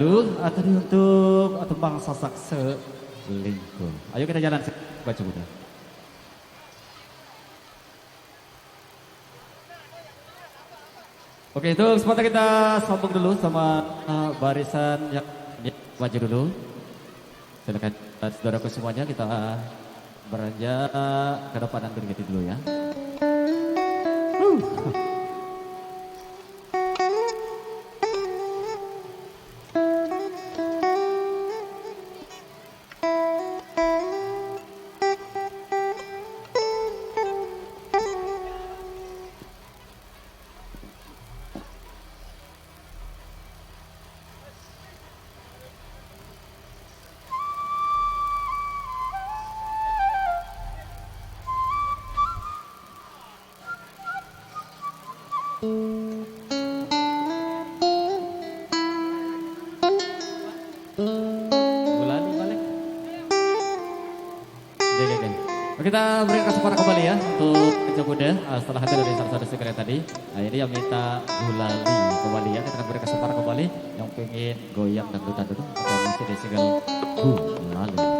dulu. Tadi untuk tembang sasak selingkuh. Ayo kita jalan baca muda. Oke, itu kesempatan kita sambung dulu sama barisan yang maju dulu. Silakan saudaraku semuanya, kita beranjak ke depan dan berganti dulu ya. Kita berikan kesempatan kembali ya untuk Kecil Muda setelah hadir dari salah satu sekret tadi. Nah ini yang minta Gulali kembali ya. Kita akan berikan kesempatan kembali yang pengen goyang dan dangdutan dulu. Kita mesti di single Gulali.